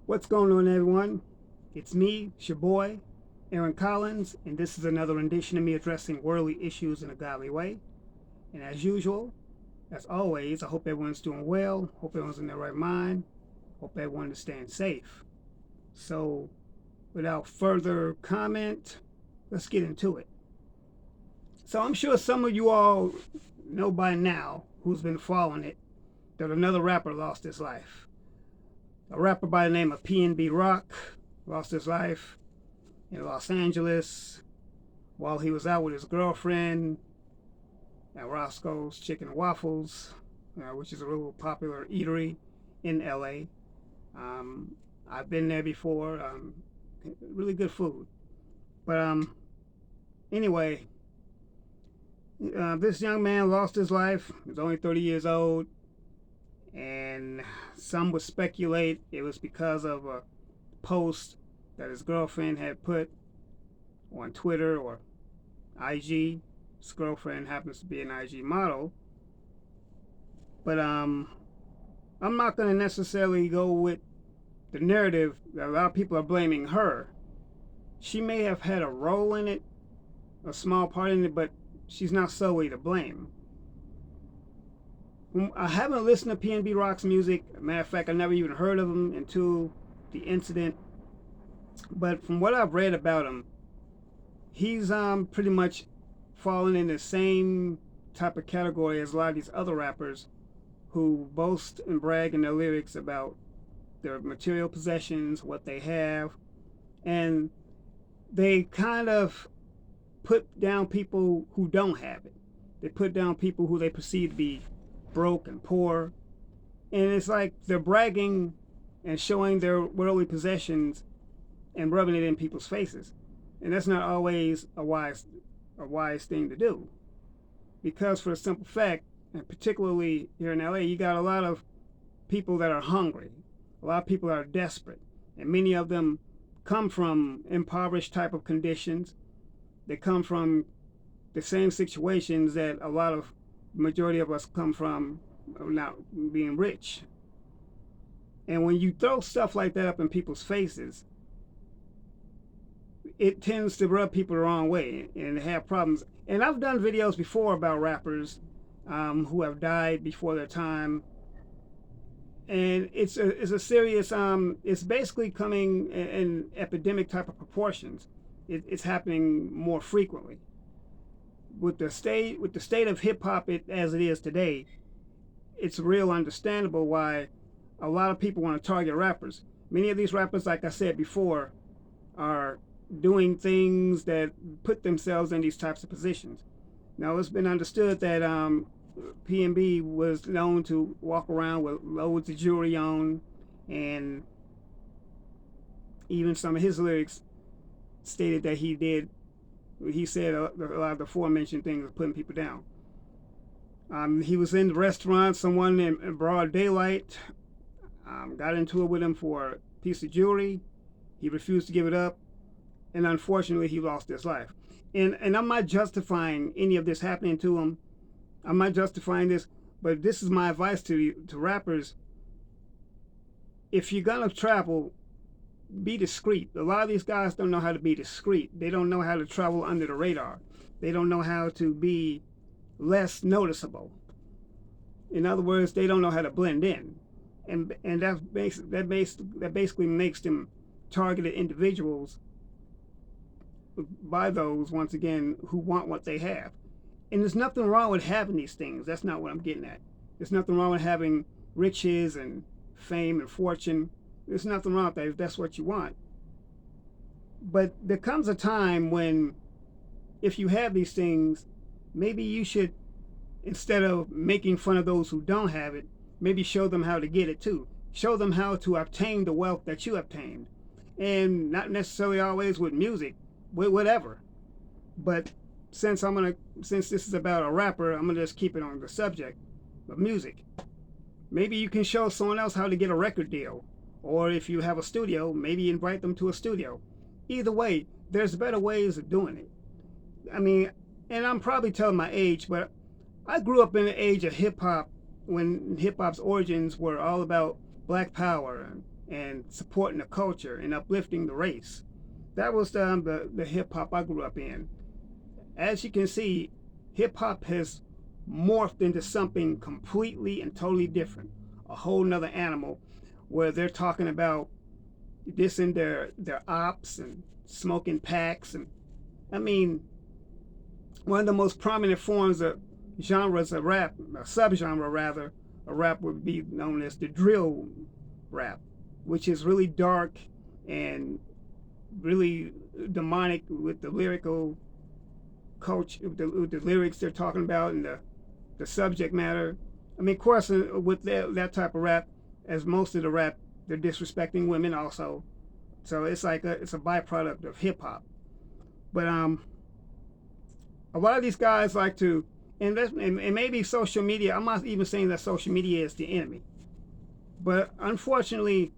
What's going on, everyone? It's me, it's your boy, Aaron Collins, and this is another rendition of me addressing worldly issues in a godly way. And as usual, as always, I hope everyone's doing well, hope everyone's in their right mind, hope everyone is staying safe. So, without further comment, let's get into it. So, I'm sure some of you all know by now, who's been following it, that another rapper lost his life. A rapper by the name of PnB Rock lost his life in Los Angeles while he was out with his girlfriend at Roscoe's Chicken and Waffles, which is a real popular eatery in LA. I've been there before. Really good food. But anyway, this young man lost his life. He was only 30 years old. And some would speculate it was because of a post that his girlfriend had put on Twitter or IG. His girlfriend happens to be an IG model. But I'm not going to necessarily go with the narrative that a lot of people are blaming her. She may have had a role in it, a small part in it, but she's not solely to blame. I haven't listened to PnB Rock's music. Matter of fact, I never even heard of him until the incident. But from what I've read about him, he's pretty much fallen in the same type of category as a lot of these other rappers who boast and brag in their lyrics about their material possessions, what they have, and they kind of put down people who don't have it. They put down people who they perceive to be broke and poor, and it's like they're bragging and showing their worldly possessions and rubbing it in people's faces, and that's not always a wise thing to do, because for the simple fact, and particularly here in LA, you got a lot of people that are hungry, a lot of people that are desperate, and many of them come from impoverished type of conditions. They come from the same situations that a lot of majority of us come from, not being rich. And when you throw stuff like that up in people's faces, it tends to rub people the wrong way and have problems. And I've done videos before about rappers who have died before their time, and it's a serious. It's basically coming in epidemic type of proportions. It's happening more frequently. With the state of hip hop as it is today, it's real understandable why a lot of people want to target rappers. Many of these rappers, like I said before, are doing things that put themselves in these types of positions. Now, it's been understood that PnB was known to walk around with loads of jewelry on, and even some of his lyrics stated that he said a lot of the aforementioned things are putting people down. He was in the restaurant, someone in broad daylight got into it with him for a piece of jewelry. He refused to give it up, and unfortunately he lost his life. And I'm not justifying any of this happening to him. I'm not justifying this, but this is my advice to rappers. If you're gonna travel, be discreet. A lot of these guys don't know how to be discreet. They don't know how to travel under the radar. They don't know how to be less noticeable. In other words, they don't know how to blend in, and that basically makes them targeted individuals by those, once again, who want what they have. And there's nothing wrong with having these things. That's not what I'm getting at. There's nothing wrong with having riches and fame and fortune. There's nothing wrong with that if that's what you want. But there comes a time when, if you have these things, maybe you should, instead of making fun of those who don't have it, maybe show them how to get it too. Show them how to obtain the wealth that you obtained. And not necessarily always with music, with whatever. But since this is about a rapper, I'm gonna just keep it on the subject of music. Maybe you can show someone else how to get a record deal. Or if you have a studio, maybe invite them to a studio. Either way, there's better ways of doing it. I mean, and I'm probably telling my age, but I grew up in the age of hip hop, when hip hop's origins were all about black power and supporting the culture and uplifting the race. That was the hip hop I grew up in. As you can see, hip hop has morphed into something completely and totally different, a whole nother animal, where they're talking about dissing their ops and smoking packs. And I mean, one of the most prominent forms of genres of rap, a subgenre rather, a rap would be known as the drill rap, which is really dark and really demonic with the lyrical coach, with the lyrics they're talking about and the subject matter. I mean, of course, with that type of rap, as most of the rap, they're disrespecting women also. So it's like it's a byproduct of hip hop. But a lot of these guys like to, and maybe social media. I'm not even saying that social media is the enemy, but unfortunately,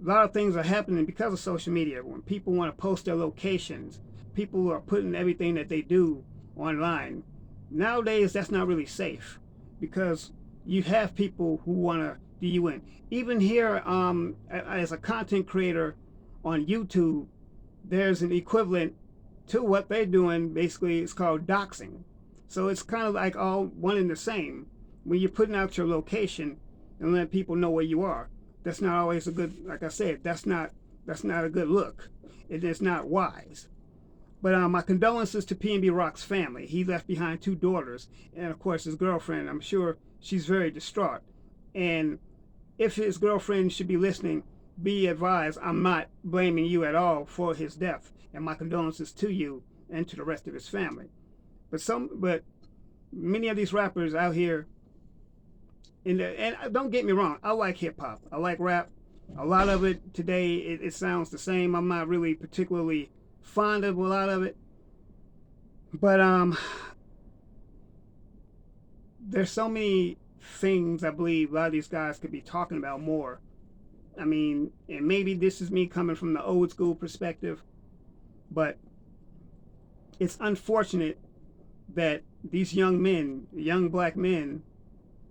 a lot of things are happening because of social media. When people want to post their locations, people are putting everything that they do online. Nowadays, that's not really safe because you have people who want to do you in. Even here, as a content creator on YouTube, there's an equivalent to what they're doing. Basically, it's called doxing. So it's kind of like all one and the same. When you're putting out your location and letting people know where you are, that's not always a good. Like I said, that's not a good look. It is not wise. But my condolences to PnB Rock's family. He left behind 2 daughters and, of course, his girlfriend. I'm sure she's very distraught. And if his girlfriend should be listening, be advised, I'm not blaming you at all for his death. And my condolences to you and to the rest of his family. But many of these rappers out here, and don't get me wrong, I like hip hop. I like rap. A lot of it today, it sounds the same. I'm not really particularly fond of a lot of it. But there's so many things I believe a lot of these guys could be talking about more. I mean, and maybe this is me coming from the old school perspective, but it's unfortunate that these young men, young black men,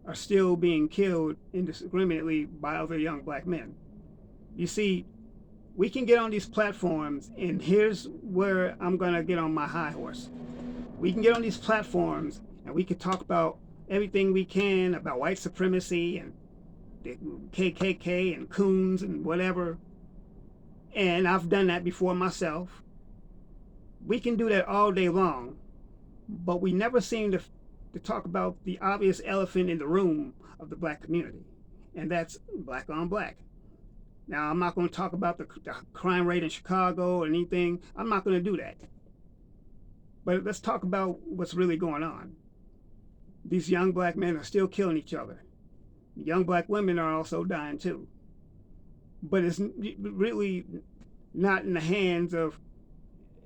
are still being killed indiscriminately by other young black men. You see, we can get on these platforms, and here's where I'm going to get on my high horse. We can get on these platforms, and we can talk about everything we can about white supremacy and the KKK and coons and whatever. And I've done that before myself. We can do that all day long, but we never seem to talk about the obvious elephant in the room of the black community, and that's black on black. Now, I'm not going to talk about the crime rate in Chicago or anything. I'm not going to do that. But let's talk about what's really going on. These young black men are still killing each other. Young black women are also dying too. But it's really not in the hands of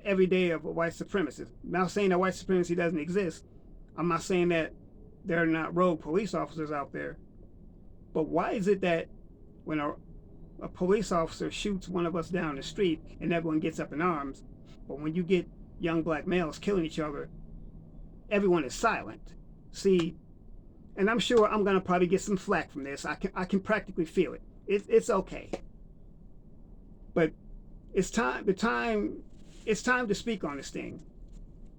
every day of white supremacists. I'm not saying that white supremacy doesn't exist. I'm not saying that there are not rogue police officers out there. But why is it that when a police officer shoots one of us down the street and everyone gets up in arms, but when you get young black males killing each other, everyone is silent? See, and I'm sure I'm gonna probably get some flack from this. I can practically feel it. It's okay. But it's time to speak on this thing.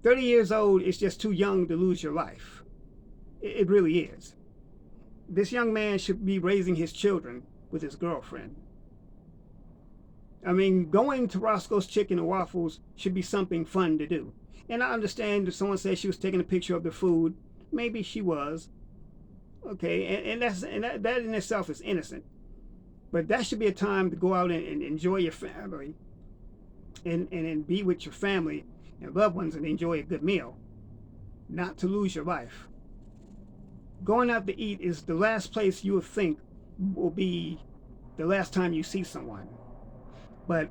30 years old is just too young to lose your life. It really is. This young man should be raising his children with his girlfriend. I mean, going to Roscoe's Chicken and Waffles should be something fun to do. And I understand if someone says she was taking a picture of the food. Maybe she was. Okay, and that in itself is innocent. But that should be a time to go out and enjoy your family and be with your family and loved ones and enjoy a good meal, not to lose your life. Going out to eat is the last place you would think will be the last time you see someone. But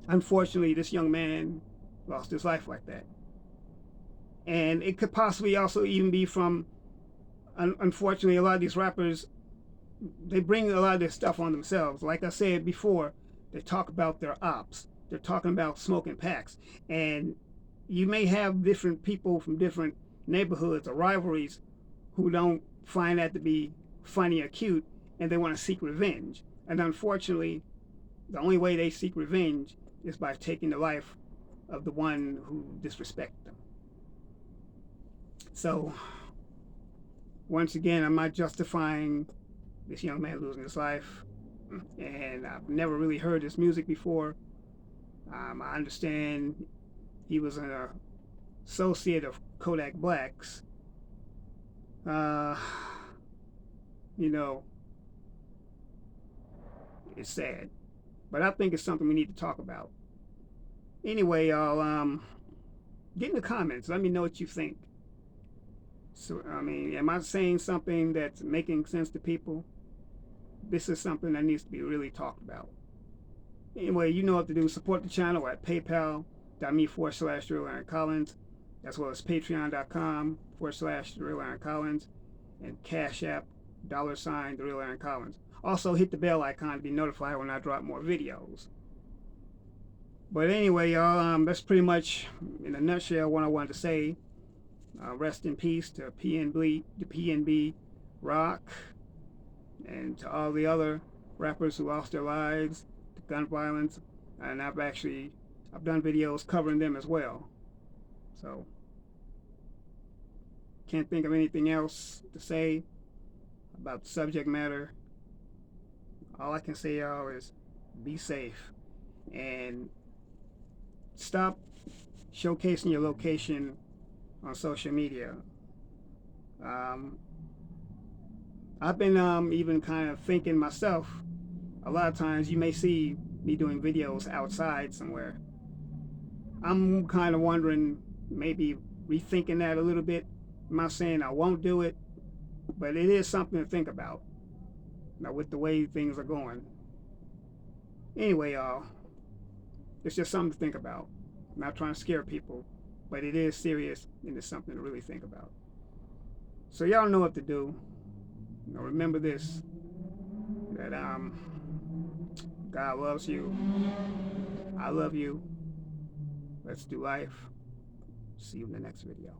unfortunately, this young man lost his life like that. And it could possibly also even be from, unfortunately, a lot of these rappers, they bring a lot of this stuff on themselves. Like I said before, they talk about their ops. They're talking about smoking packs. And you may have different people from different neighborhoods or rivalries who don't find that to be funny or cute, and they want to seek revenge. And unfortunately, the only way they seek revenge is by taking the life of the one who disrespected them. So, once again, I'm not justifying this young man losing his life, and I've never really heard his music before. I understand he was an associate of Kodak Black's. Uh, you know, it's sad, but I think it's something we need to talk about. Anyway, y'all, get in the comments. Let me know what you think. So, I mean, am I saying something that's making sense to people? This is something that needs to be really talked about. Anyway, you know what to do. Support the channel at paypal.me/RealAaronCollins, as well as patreon.com/RealAaronCollins, and Cash App $the Real Aaron Collins. Also, hit the bell icon to be notified when I drop more videos. But anyway, y'all, that's pretty much, in a nutshell, what I wanted to say. Rest in peace to PnB Rock, and to all the other rappers who lost their lives to gun violence. And I've done videos covering them as well. So, can't think of anything else to say about the subject matter. All I can say, y'all, is be safe and stop showcasing your location on social media. I've been even kind of thinking myself, a lot of times you may see me doing videos outside somewhere. I'm kind of wondering, maybe rethinking that a little bit. I'm not saying I won't do it, but it is something to think about, with the way things are going. Anyway, y'all, it's just something to think about. I'm not trying to scare people, but it is serious, and it's something to really think about. So y'all know what to do. Remember this, that God loves you. I love you. Let's do life. See you in the next video.